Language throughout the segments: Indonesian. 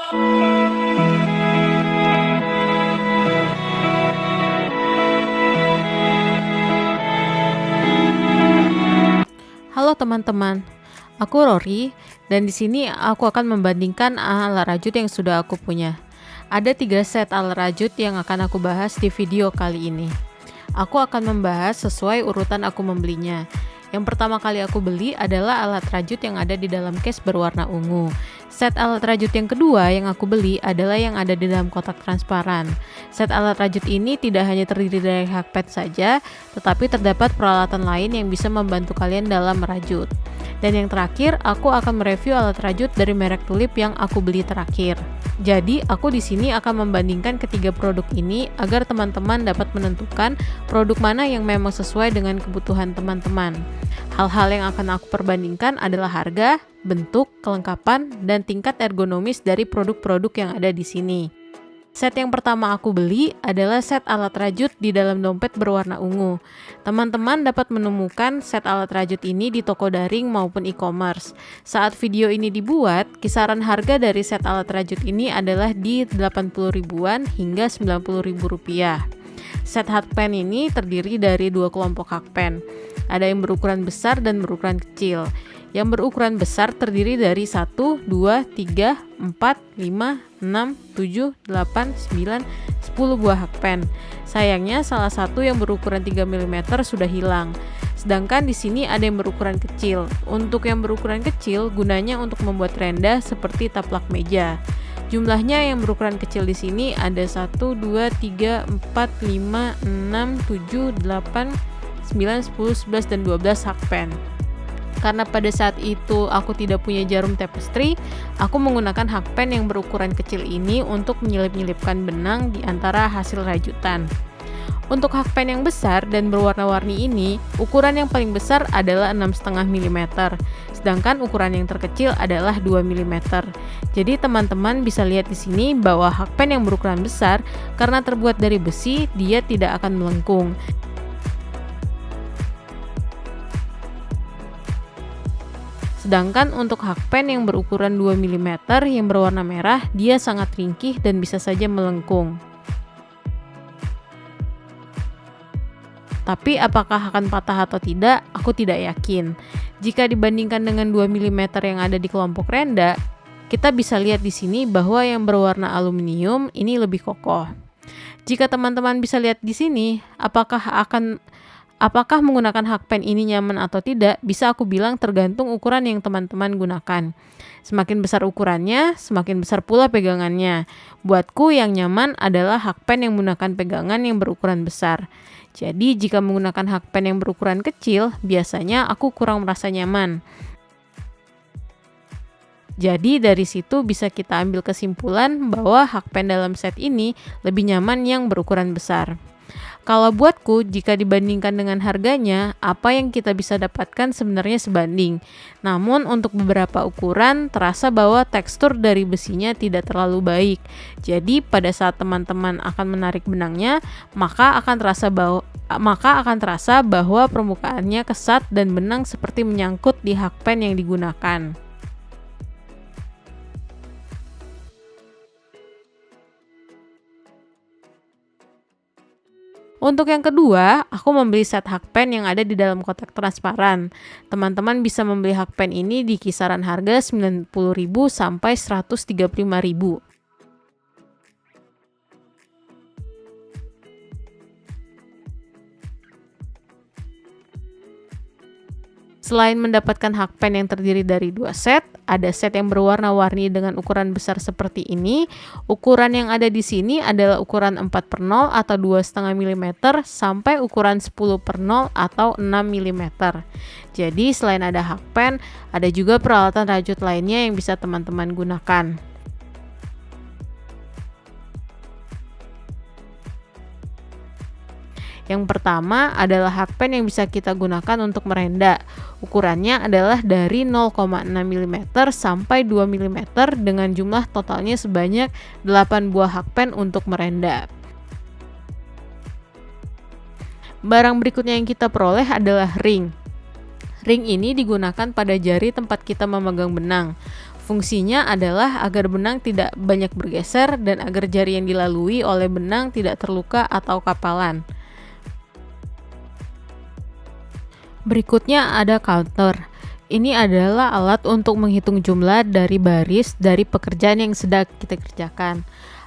Halo teman-teman, aku Rory dan di sini aku akan membandingkan alat rajut yang sudah aku punya. Ada 3 set alat rajut yang akan aku bahas di video kali ini. Aku akan membahas sesuai urutan aku membelinya. Yang pertama kali aku beli adalah alat rajut yang ada di dalam case berwarna ungu. Set alat rajut yang kedua yang aku beli adalah yang ada di dalam kotak transparan. Set alat rajut ini tidak hanya terdiri dari hakpad saja, tetapi terdapat peralatan lain yang bisa membantu kalian dalam merajut. Dan yang terakhir, aku akan mereview alat rajut dari merek Tulip yang aku beli terakhir. Jadi, aku di sini akan membandingkan ketiga produk ini agar teman-teman dapat menentukan produk mana yang memang sesuai dengan kebutuhan teman-teman. Hal-hal yang akan aku perbandingkan adalah harga, bentuk, kelengkapan, dan tingkat ergonomis dari produk-produk yang ada di sini. Set yang pertama aku beli adalah set alat rajut di dalam dompet berwarna ungu. Teman-teman dapat menemukan set alat rajut ini di toko daring maupun e-commerce. Saat video ini dibuat, kisaran harga dari set alat rajut ini adalah di 80 ribuan hingga 90 ribu rupiah. Set hakpen ini terdiri dari 2 kelompok hakpen. Ada yang berukuran besar dan berukuran kecil. Yang berukuran besar terdiri dari 1, 2, 3, 4, 5, 6, 7, 8, 9, 10 buah hakpen. Sayangnya salah satu yang berukuran 3 mm sudah hilang. Sedangkan di sini ada yang berukuran kecil. Untuk yang berukuran kecil gunanya untuk membuat renda seperti taplak meja. Jumlahnya yang berukuran kecil di sini ada 1, 2, 3, 4, 5, 6, 7, 8, 9, 10, 11, dan 12 hakpen. Karena pada saat itu aku tidak punya jarum tapestry, aku menggunakan hakpen yang berukuran kecil ini untuk menyelip-nyelipkan benang di antara hasil rajutan. Untuk hakpen yang besar dan berwarna-warni ini, ukuran yang paling besar adalah 6,5 mm, sedangkan ukuran yang terkecil adalah 2 mm. Jadi teman-teman bisa lihat di sini bahwa hakpen yang berukuran besar karena terbuat dari besi, dia tidak akan melengkung. Sedangkan untuk hakpen yang berukuran 2 mm yang berwarna merah, dia sangat ringkih dan bisa saja melengkung. Tapi apakah akan patah atau tidak, aku tidak yakin. Jika dibandingkan dengan 2 mm yang ada di kelompok renda, kita bisa lihat di sini bahwa yang berwarna aluminium ini lebih kokoh. Jika teman-teman bisa lihat di sini, apakah menggunakan hakpen ini nyaman atau tidak, bisa aku bilang tergantung ukuran yang teman-teman gunakan. Semakin besar ukurannya, semakin besar pula pegangannya. Buatku yang nyaman adalah hakpen yang menggunakan pegangan yang berukuran besar. Jadi jika menggunakan hakpen yang berukuran kecil, biasanya aku kurang merasa nyaman. Jadi dari situ bisa kita ambil kesimpulan bahwa hakpen dalam set ini lebih nyaman yang berukuran besar. Kalau buatku, jika dibandingkan dengan harganya, apa yang kita bisa dapatkan sebenarnya sebanding. Namun untuk beberapa ukuran, terasa bahwa tekstur dari besinya tidak terlalu baik. Jadi pada saat teman-teman akan menarik benangnya, maka akan terasa bahwa permukaannya kesat dan benang seperti menyangkut di hakpen yang digunakan. Untuk yang kedua, aku membeli set hakpen yang ada di dalam kotak transparan. Teman-teman bisa membeli hakpen ini di kisaran harga 90.000 sampai 135.000. Selain mendapatkan hakpen yang terdiri dari 2 set, ada set yang berwarna-warni dengan ukuran besar seperti ini. Ukuran yang ada di sini adalah ukuran 4/0 atau 2,5 mm sampai ukuran 10/0 atau 6 mm. Jadi selain ada hakpen, ada juga peralatan rajut lainnya yang bisa teman-teman gunakan. Yang pertama adalah hakpen yang bisa kita gunakan untuk merenda. Ukurannya adalah dari 0,6 mm sampai 2 mm dengan jumlah totalnya sebanyak 8 buah hakpen untuk merenda. Barang berikutnya yang kita peroleh adalah ring. Ring ini digunakan pada jari tempat kita memegang benang. Fungsinya adalah agar benang tidak banyak bergeser dan agar jari yang dilalui oleh benang tidak terluka atau kapalan. Berikutnya ada counter. Ini adalah alat untuk menghitung jumlah dari baris dari pekerjaan yang sedang kita kerjakan.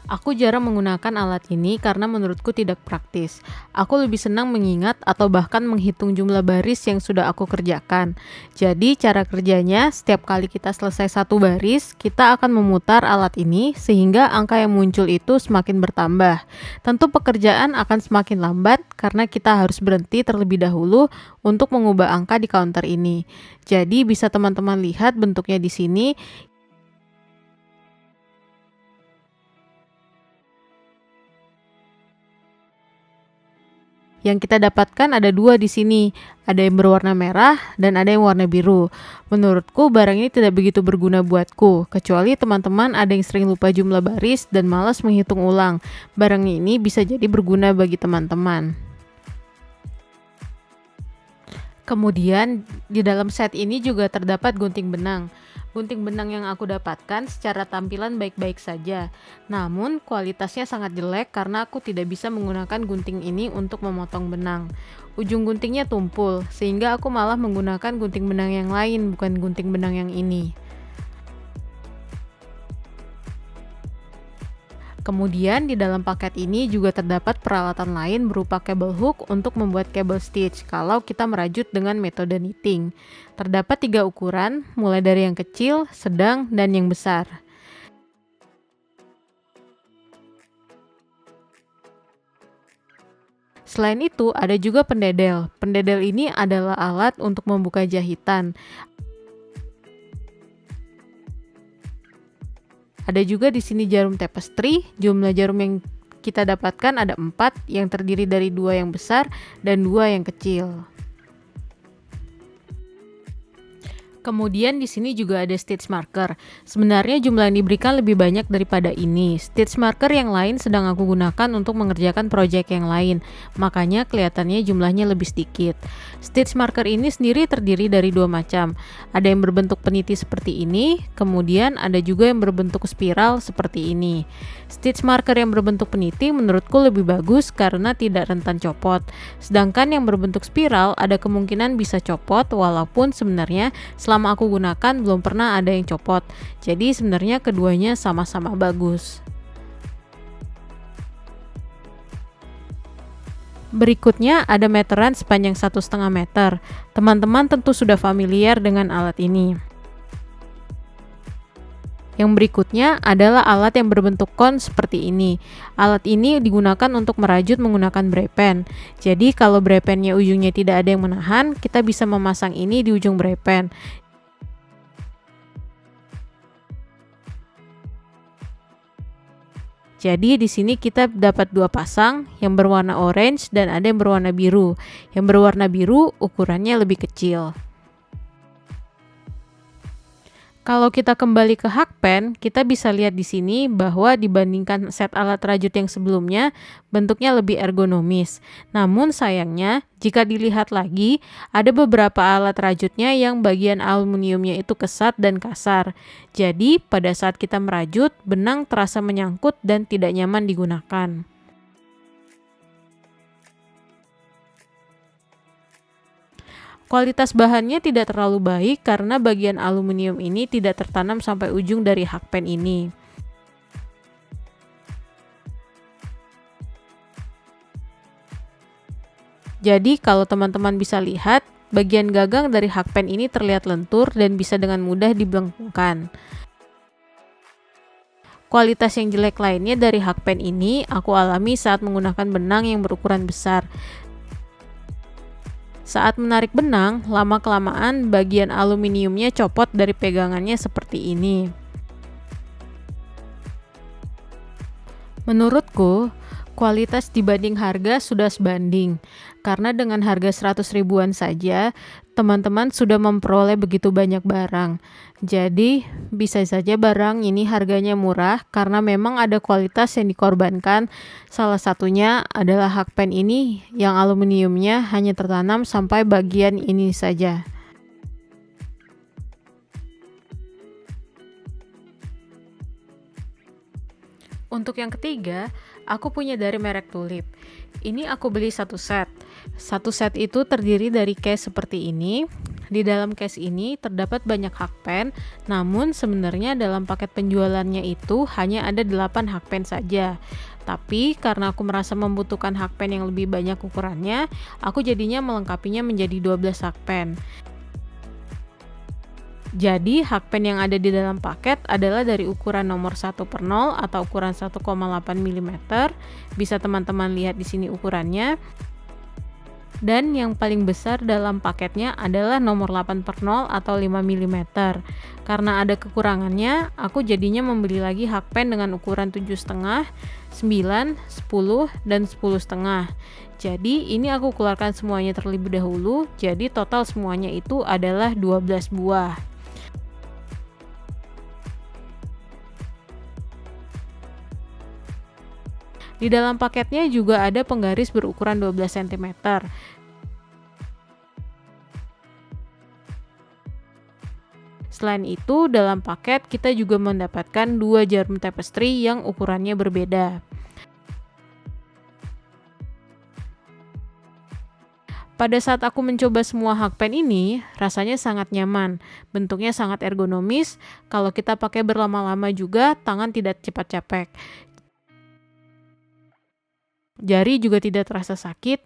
Aku jarang menggunakan alat ini karena menurutku tidak praktis. Aku lebih senang mengingat atau bahkan menghitung jumlah baris yang sudah aku kerjakan. Jadi cara kerjanya, setiap kali kita selesai satu baris, kita akan memutar alat ini sehingga angka yang muncul itu semakin bertambah. Tentu pekerjaan akan semakin lambat karena kita harus berhenti terlebih dahulu untuk mengubah angka di counter ini. Jadi bisa teman-teman lihat bentuknya di sini. Yang kita dapatkan ada dua di sini, ada yang berwarna merah dan ada yang warna biru. Menurutku barang ini tidak begitu berguna buatku, kecuali teman-teman ada yang sering lupa jumlah baris dan malas menghitung ulang. Barang ini bisa jadi berguna bagi teman-teman. Kemudian di dalam set ini juga terdapat gunting benang. Gunting benang yang aku dapatkan secara tampilan baik-baik saja, namun kualitasnya sangat jelek karena aku tidak bisa menggunakan gunting ini untuk memotong benang. Ujung guntingnya tumpul, sehingga aku malah menggunakan gunting benang yang lain, bukan gunting benang yang ini. Kemudian di dalam paket ini juga terdapat peralatan lain berupa kabel hook untuk membuat kabel stitch kalau kita merajut dengan metode knitting. Terdapat 3 ukuran, mulai dari yang kecil, sedang, dan yang besar. Selain itu, ada juga pendedel. Pendedel ini adalah alat untuk membuka jahitan. Ada juga di sini jarum tapestry. Jumlah jarum yang kita dapatkan ada 4, yang terdiri dari 2 yang besar dan 2 yang kecil. Kemudian di sini juga ada stitch marker. Sebenarnya jumlah yang diberikan lebih banyak daripada ini. Stitch marker yang lain sedang aku gunakan untuk mengerjakan proyek yang lain, makanya kelihatannya jumlahnya lebih sedikit. Stitch marker ini sendiri terdiri dari 2 macam. Ada yang berbentuk peniti seperti ini, kemudian ada juga yang berbentuk spiral seperti ini. Stitch marker yang berbentuk peniti menurutku lebih bagus karena tidak rentan copot. Sedangkan yang berbentuk spiral ada kemungkinan bisa copot, walaupun sebenarnya selama aku gunakan belum pernah ada yang copot. Jadi sebenarnya keduanya sama-sama bagus. Berikutnya ada meteran sepanjang 1,5 meter. Teman-teman tentu sudah familiar dengan alat ini. Yang berikutnya adalah alat yang berbentuk kon seperti ini. Alat ini digunakan untuk merajut menggunakan braid pen. Jadi kalau braid pennya ujungnya tidak ada yang menahan, kita bisa memasang ini di ujung braid pen. Jadi di sini kita dapat 2 pasang, yang berwarna orange dan ada yang berwarna biru. Yang berwarna biru ukurannya lebih kecil. Kalau kita kembali ke Hakpen, kita bisa lihat di sini bahwa dibandingkan set alat rajut yang sebelumnya, bentuknya lebih ergonomis. Namun sayangnya, jika dilihat lagi, ada beberapa alat rajutnya yang bagian aluminiumnya itu kesat dan kasar. Jadi, pada saat kita merajut, benang terasa menyangkut dan tidak nyaman digunakan. Kualitas bahannya tidak terlalu baik karena bagian aluminium ini tidak tertanam sampai ujung dari Hakpen ini. Jadi kalau teman-teman bisa lihat, bagian gagang dari Hakpen ini terlihat lentur dan bisa dengan mudah dibelengkungkan. Kualitas yang jelek lainnya dari Hakpen ini aku alami saat menggunakan benang yang berukuran besar. Saat menarik benang, lama-kelamaan bagian aluminiumnya copot dari pegangannya seperti ini. Menurutku, kualitas dibanding harga sudah sebanding. Karena dengan harga 100 ribuan saja, teman-teman sudah memperoleh begitu banyak barang. Jadi, bisa saja barang ini harganya murah karena memang ada kualitas yang dikorbankan. Salah satunya adalah Hakpen ini yang aluminiumnya hanya tertanam sampai bagian ini saja. Untuk yang ketiga, aku punya dari merek Tulip. Ini aku beli satu set. Satu set itu terdiri dari case seperti ini. Di dalam case ini terdapat banyak hakpen, namun sebenarnya dalam paket penjualannya itu hanya ada 8 hakpen saja. Tapi karena aku merasa membutuhkan hakpen yang lebih banyak ukurannya, aku jadinya melengkapinya menjadi 12 hakpen. Jadi, hakpen yang ada di dalam paket adalah dari ukuran nomor 1/0 atau ukuran 1,8 mm. Bisa teman-teman lihat di sini ukurannya. Dan yang paling besar dalam paketnya adalah nomor 8/0 atau 5 mm. Karena ada kekurangannya, aku jadinya membeli lagi hakpen dengan ukuran 7,5, 9, 10, dan 10,5. Jadi ini aku keluarkan semuanya terlebih dahulu, jadi total semuanya itu adalah 12 buah. Di dalam paketnya juga ada penggaris berukuran 12 cm. Selain itu, dalam paket kita juga mendapatkan 2 jarum tapestry yang ukurannya berbeda. Pada saat aku mencoba semua hakpen ini, rasanya sangat nyaman. Bentuknya sangat ergonomis, kalau kita pakai berlama-lama juga, tangan tidak cepat capek. Jari juga tidak terasa sakit,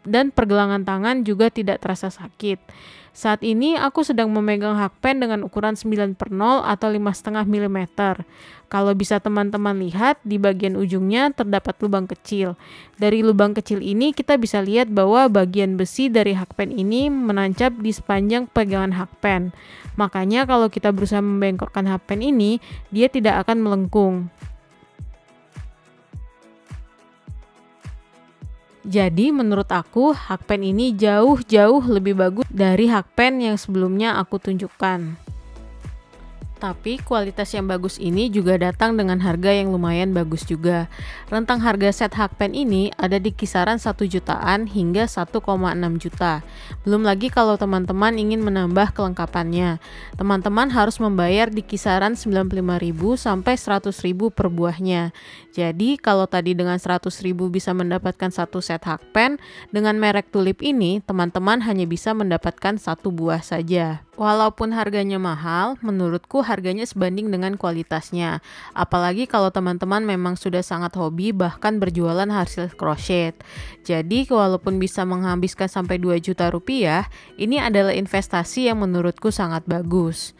dan pergelangan tangan juga tidak terasa sakit. Saat ini aku sedang memegang hakpen dengan ukuran 9/0 atau 5,5 mm. Kalau bisa teman-teman lihat, di bagian ujungnya terdapat lubang kecil. Dari lubang kecil ini kita bisa lihat bahwa bagian besi dari hakpen ini menancap di sepanjang pegangan hakpen. Makanya kalau kita berusaha membengkokkan hakpen ini, dia tidak akan melengkung. Jadi menurut aku hakpen ini jauh-jauh lebih bagus dari hakpen yang sebelumnya aku tunjukkan. Tapi kualitas yang bagus ini juga datang dengan harga yang lumayan bagus juga. Rentang harga set hakpen ini ada di kisaran 1 jutaan hingga 1,6 juta. Belum lagi kalau teman-teman ingin menambah kelengkapannya. Teman-teman harus membayar di kisaran 95.000 sampai 100.000 per buahnya. Jadi kalau tadi dengan 100.000 bisa mendapatkan satu set hakpen, dengan merek Tulip ini teman-teman hanya bisa mendapatkan satu buah saja. Walaupun harganya mahal, menurutku harganya sebanding dengan kualitasnya. Apalagi kalau teman-teman memang sudah sangat hobi bahkan berjualan hasil crochet. Jadi walaupun bisa menghabiskan sampai 2 juta rupiah, ini adalah investasi yang menurutku sangat bagus.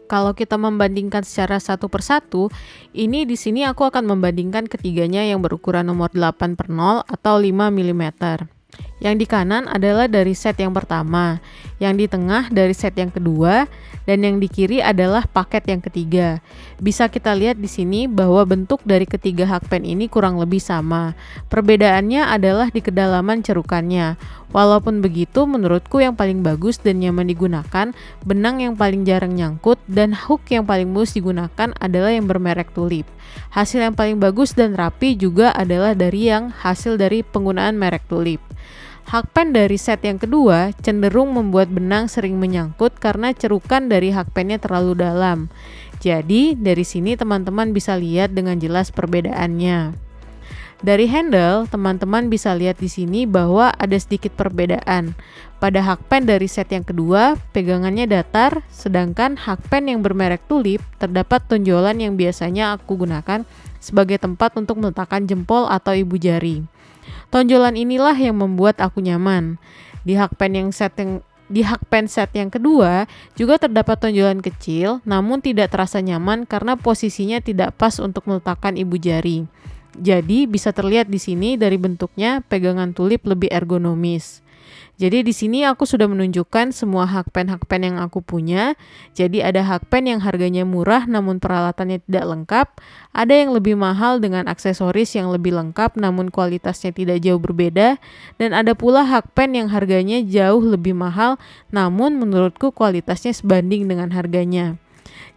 Kalau kita membandingkan secara satu persatu, ini di sini aku akan membandingkan ketiganya yang berukuran nomor 8/0 atau 5 mm. Yang di kanan adalah dari set yang pertama, yang di tengah dari set yang kedua, dan yang di kiri adalah paket yang ketiga. Bisa kita lihat di sini bahwa bentuk dari ketiga hakpen ini kurang lebih sama. Perbedaannya adalah di kedalaman cerukannya. Walaupun begitu, menurutku yang paling bagus dan nyaman digunakan, benang yang paling jarang nyangkut, dan hook yang paling mulus digunakan adalah yang bermerek Tulip. Hasil yang paling bagus dan rapi juga adalah dari yang hasil dari penggunaan merek Tulip. Hakpen dari set yang kedua cenderung membuat benang sering menyangkut karena cerukan dari hakpennya terlalu dalam. Jadi dari sini teman-teman bisa lihat dengan jelas perbedaannya. Dari handle, teman-teman bisa lihat di sini bahwa ada sedikit perbedaan. Pada hakpen dari set yang kedua, pegangannya datar, sedangkan hakpen yang bermerek Tulip terdapat tonjolan yang biasanya aku gunakan sebagai tempat untuk meletakkan jempol atau ibu jari. Tonjolan inilah yang membuat aku nyaman. Di hakpen set yang kedua juga terdapat tonjolan kecil, namun tidak terasa nyaman karena posisinya tidak pas untuk meletakkan ibu jari. Jadi bisa terlihat di sini dari bentuknya pegangan Tulip lebih ergonomis. Jadi di sini aku sudah menunjukkan semua hakpen-hakpen yang aku punya. Jadi ada hakpen yang harganya murah namun peralatannya tidak lengkap, ada yang lebih mahal dengan aksesoris yang lebih lengkap namun kualitasnya tidak jauh berbeda, dan ada pula hakpen yang harganya jauh lebih mahal namun menurutku kualitasnya sebanding dengan harganya.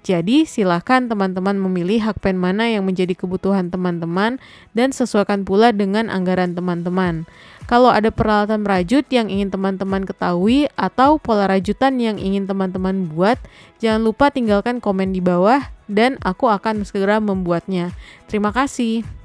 Jadi silahkan teman-teman memilih hakpen mana yang menjadi kebutuhan teman-teman dan sesuaikan pula dengan anggaran teman-teman. Kalau ada peralatan merajut yang ingin teman-teman ketahui atau pola rajutan yang ingin teman-teman buat, jangan lupa tinggalkan komen di bawah dan aku akan segera membuatnya. Terima kasih.